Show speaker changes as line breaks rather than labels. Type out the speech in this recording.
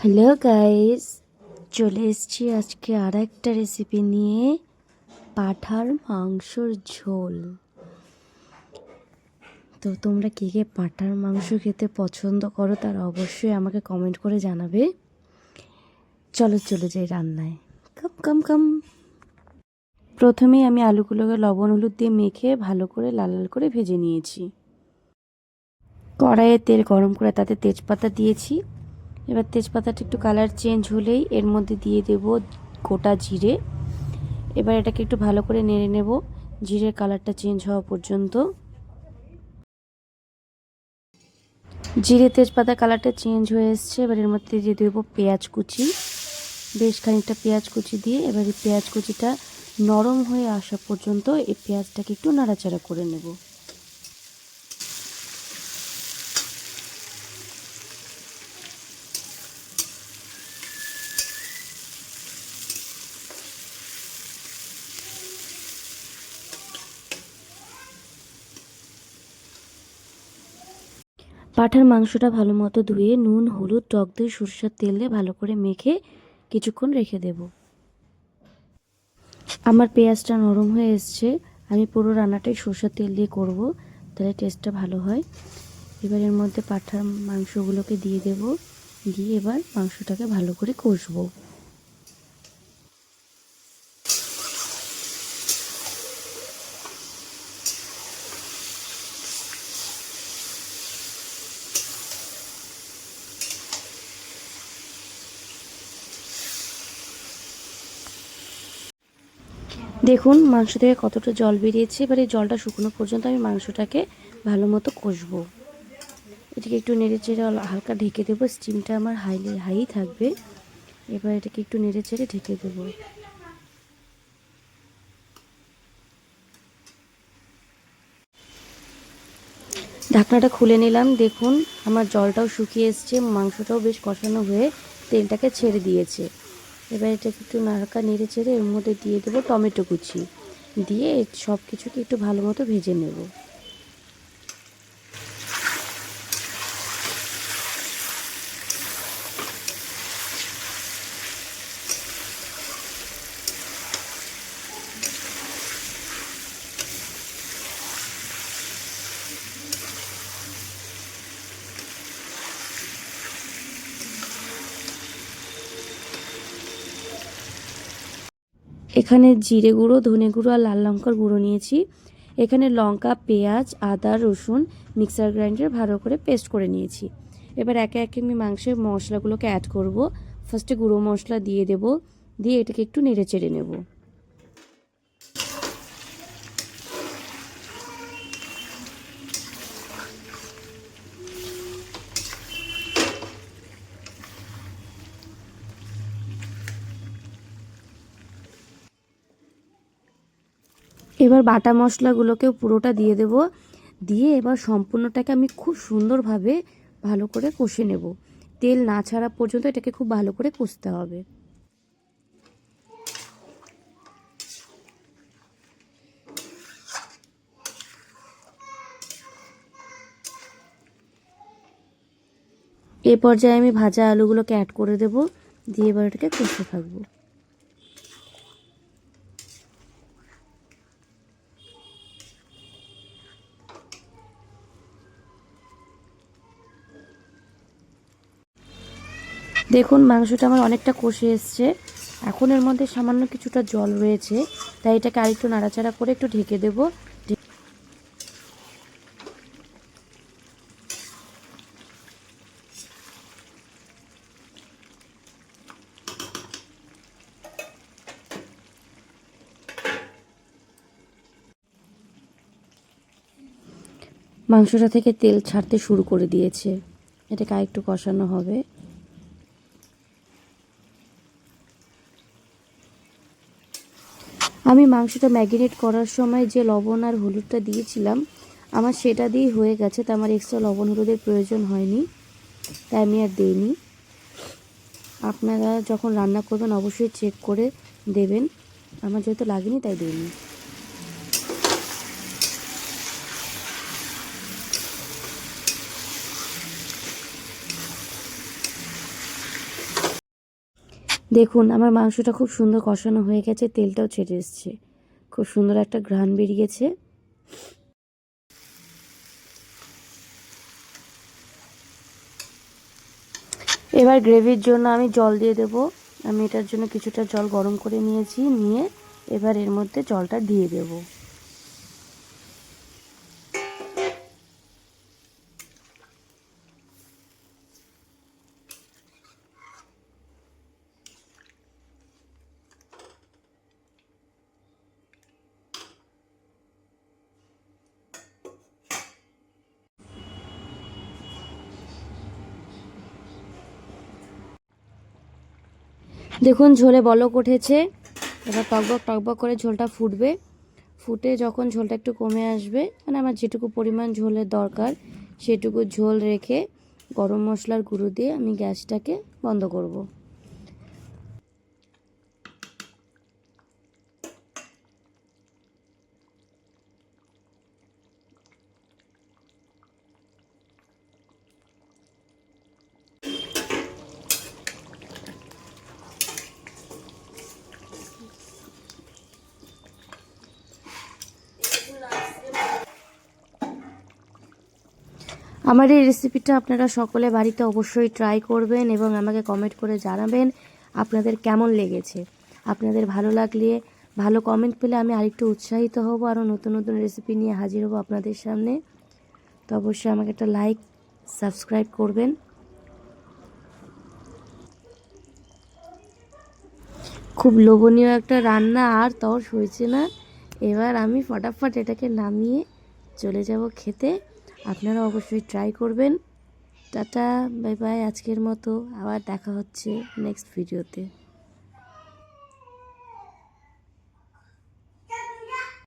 Hello guys, চলে এসেছি আজকে আর একটা রেসিপি নিয়ে, পাঁঠার মাংসর ঝোল। তো তোমরা কে কে পাঁঠার মাংস খেতে পছন্দ করো তার অবশ্যই আমাকে কমেন্ট করে জানাবে। চলো চলে যাই রান্নায়। কাম কাম কাম। প্রথমেই আমি আলুগুলোকে লবণ হলুদ দিয়ে মেখে ভালো করে লাল লাল করে ভেজে নিয়েছি। কড়াইয়ে তেল গরম করে তাতে তেজপাতা দিয়েছি। এবার তেজপাতাটা একটু কালার চেঞ্জ হলেই এর মধ্যে দিয়ে দেব গোটা জিরে। এবার এটাকে একটু ভালো করে নেড়ে নেব জিরের কালারটা চেঞ্জ হওয়া পর্যন্ত। জিরে তেজপাতা কালারটা চেঞ্জ হয়ে এসছে। এবার এর মধ্যে দিয়ে দেবো পেঁয়াজ কুচি, বেশ খানিকটা পেঁয়াজ কুচি দিয়ে এবার এই পেঁয়াজ কুচিটা নরম হয়ে আসা পর্যন্ত এই পেঁয়াজটাকে একটু নাড়াচাড়া করে নেব। পাঁঠার মাংসটা ভালো মতো ধুয়ে নুন হলুদ টক দই সরষের তেল দিয়ে ভালো করে মেখে কিছুক্ষণ রেখে দেব। আমার পেঁয়াজটা নরম হয়ে এসছে। আমি পুরো রান্নাটাই সরষের তেল দিয়ে করব, তাহলে টেস্টটা ভালো হয়। এবার এর মধ্যে পাঁঠার মাংসগুলোকে দিয়ে দেব, দিয়ে এবার মাংসটাকে ভালো করে কষবো। দেখুন মাংস থেকে কতটা জল বেরিয়েছে। এবার এই জলটা শুকনো পর্যন্ত আমি মাংসটাকে ভালো মতো কষবো। এটাকে একটু নেড়ে চেড়ে হালকা ঢেকে দেবো। স্টিমটা আমার হাই থাকবে। এবার এটাকে একটু নেড়ে চেড়ে ঢেকে দেবো। ঢাকনাটা খুলে নিলাম। দেখুন আমার জলটাও শুকিয়ে এসছে, মাংসটাও বেশ কষানো হয়ে তেলটাকে ছেড়ে দিয়েছে। এবার এটাকে একটু নাড়কা নেড়ে চেড়ে এর মধ্যে দিয়ে দেবো টমেটো কুচি, দিয়ে সব কিছুকে একটু ভালো মতো ভেজে নেব। এখানে জিরে গুঁড়ো ধনে গুঁড়ো আর লাল লঙ্কার গুঁড়ো নিয়েছি। এখানে লঙ্কা পেঁয়াজ আদা রসুন মিক্সার গ্রাইন্ডারে ভালো করে পেস্ট করে নিয়েছি। এবার একে একে আমি মাংসের মশলাগুলোকে অ্যাড করব। ফার্স্টে গুঁড়ো মশলা দিয়ে দেব, দিয়ে এটাকে একটু নেড়ে চেড়ে নেব। এবার বাটা মশলাগুলোকেও পুরোটা দিয়ে দেব, দিয়ে এবার সম্পূর্ণটাকে আমি খুব সুন্দরভাবে ভালো করে কষে নেব। তেল না ছাড়া পর্যন্ত এটাকে খুব ভালো করে কষতে হবে। এই পর্যায়ে আমি ভাজা আলুগুলোকে অ্যাড করে দেব, দিয়ে এবার এটাকে কষতে থাকবো। দেখুন মাংসটা আমার অনেকটা কষে এসছে। এখন এর মধ্যে সামান্য কিছুটা জল রয়েছে, তাই এটাকে আরেকটু নাড়াচাড়া করে একটু ঢেকে দেবো। মাংসটা থেকে তেল ছাড়তে শুরু করে দিয়েছে, এটাকে আরেকটু কষানো হবে। আমি মাংসটা ম্যারিনেট করার সময় যে লবণ আর হলুদটা দিয়েছিলাম আমার সেটা দিয়েই হয়ে গেছে, তো আমার এক্সট্রা লবণ হলুদের প্রয়োজন হয়নি, তাই আমি আর দিইনি। আপনারা যখন রান্না করবেন অবশ্যই চেক করে দেবেন। আমার যেহেতু লাগেনি তাই দিইনি। দেখুন আমার মাংসটা খুব সুন্দর কষানো হয়ে গেছে, তেলটাও ছেড়ে এসছে, খুব সুন্দর একটা ঘ্রাণ বেরিয়েছে। এবার গ্রেভির জন্য আমি জল দিয়ে দেব। আমি এটার জন্য কিছুটা জল গরম করে নিয়েছি, নিয়ে এবার এর মধ্যে জলটা দিয়ে দেব। দেখুন ঝোলে বলক উঠেছে, এবার টকবক টকবক করে ঝোলটা ফুটবে। ফুটে যখন ঝোলটা একটু কমে আসবে, মানে আমার যেটুকু পরিমাণ ঝোলের দরকার সেটুকু ঝোল রেখে গরম মশলার গুঁড়ো দিয়ে আমি গ্যাসটাকে বন্ধ করব। আমার এই রেসিপিটা আপনারা সকলে বাড়িতে অবশ্যই ট্রাই করবেন এবং আমাকে কমেন্ট করে জানাবেন আপনাদের কেমন লেগেছে। আপনাদের ভালো লাগলে, ভালো কমেন্ট পেলে আমি আরেকটু উৎসাহিত হব, আরও নতুন নতুন রেসিপি নিয়ে হাজির হব আপনাদের সামনে। তো অবশ্যই আমাকে একটা লাইক, সাবস্ক্রাইব করবেন। খুব লোভনীয় একটা রান্না, আর তর সইছে না। এবার আমি ফটাফট এটাকে নামিয়ে চলে যাব খেতে। আপনারা অবশ্যই ট্রাই করবেন। টাটা, বাই বাই, আজকের মতো আবার দেখা হচ্ছে নেক্সট ভিডিওতে।